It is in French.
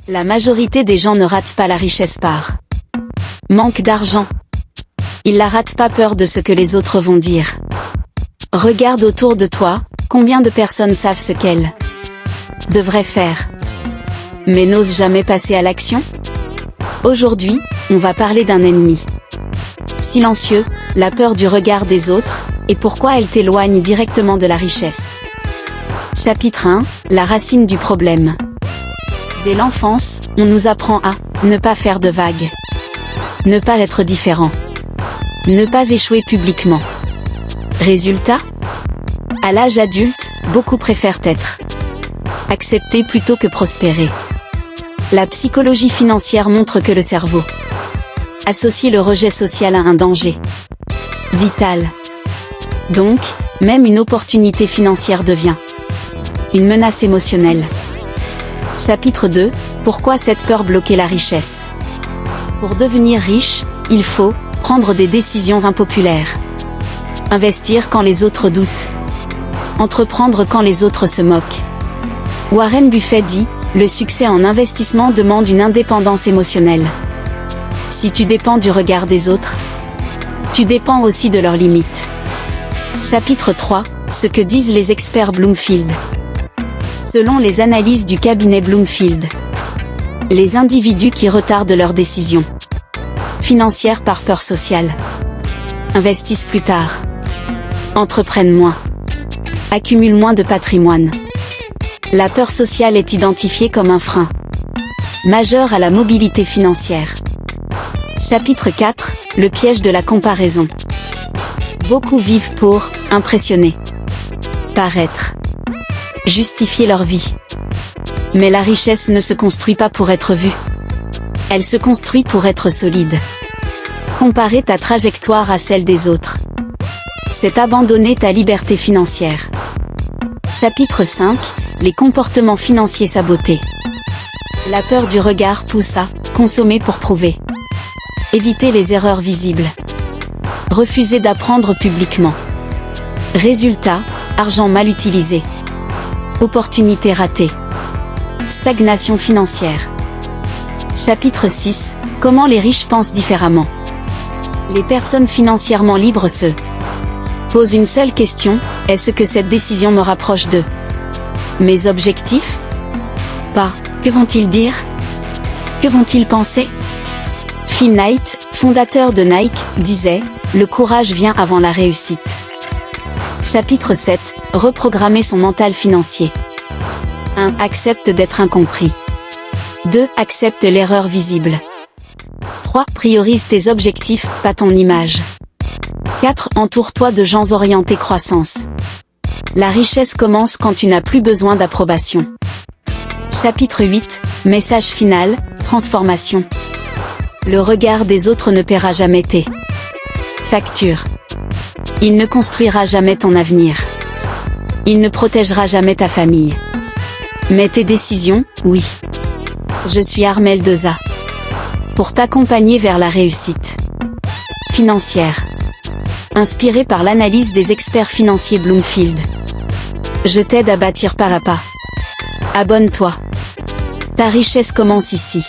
La majorité des gens ne ratent pas la richesse par manque d'argent. Ils la ratent pas peur de ce que les autres vont dire. Regarde autour de toi, combien de personnes savent ce qu'elles devraient faire, mais n'osent jamais passer à l'action? Aujourd'hui, on va parler d'un ennemi silencieux, la peur du regard des autres, et pourquoi elle t'éloigne directement de la richesse. Chapitre 1, la racine du problème. Dès l'enfance, on nous apprend à ne pas faire de vagues, ne pas être différent, ne pas échouer publiquement. Résultat? À l'âge adulte, beaucoup préfèrent être acceptés plutôt que prospérer. La psychologie financière montre que le cerveau associe le rejet social à un danger vital. Donc, même une opportunité financière devient une menace émotionnelle. Chapitre 2, pourquoi cette peur bloquait la richesse? Pour devenir riche, il faut prendre des décisions impopulaires. Investir quand les autres doutent. Entreprendre quand les autres se moquent. Warren Buffett dit, le succès en investissement demande une indépendance émotionnelle. Si tu dépends du regard des autres, tu dépends aussi de leurs limites. Chapitre 3, ce que disent les experts Bloomfield. Selon les analyses du cabinet Bloomfield, les individus qui retardent leurs décisions financières par peur sociale investissent plus tard, entreprennent moins, accumulent moins de patrimoine. La peur sociale est identifiée comme un frein majeur à la mobilité financière. Chapitre 4, le piège de la comparaison. Beaucoup vivent pour impressionner, paraître, justifier leur vie. Mais la richesse ne se construit pas pour être vue. Elle se construit pour être solide. Comparer ta trajectoire à celle des autres, c'est abandonner ta liberté financière. Chapitre 5, les comportements financiers sabotés. La peur du regard pousse à consommer pour prouver. Éviter les erreurs visibles. Refuser d'apprendre publiquement. Résultat, argent mal utilisé. Opportunité ratée. Stagnation financière. Chapitre 6, comment les riches pensent différemment. Les personnes financièrement libres se posent une seule question, est-ce que cette décision me rapproche de mes objectifs? Pas, que vont-ils dire? Que vont-ils penser? Phil Knight, fondateur de Nike, disait, le courage vient avant la réussite. Chapitre 7, reprogrammer son mental financier. 1. Accepte d'être incompris. 2. Accepte l'erreur visible. 3. Priorise tes objectifs, pas ton image. 4. Entoure-toi de gens orientés croissance. La richesse commence quand tu n'as plus besoin d'approbation. Chapitre 8, message final, transformation. Le regard des autres ne paiera jamais tes factures. Il ne construira jamais ton avenir. Il ne protégera jamais ta famille. Mais tes décisions, oui. Je suis Armelle Deza. Pour t'accompagner vers la réussite financière. Inspiré par l'analyse des experts financiers Bloomfield. Je t'aide à bâtir pas à pas. Abonne-toi. Ta richesse commence ici.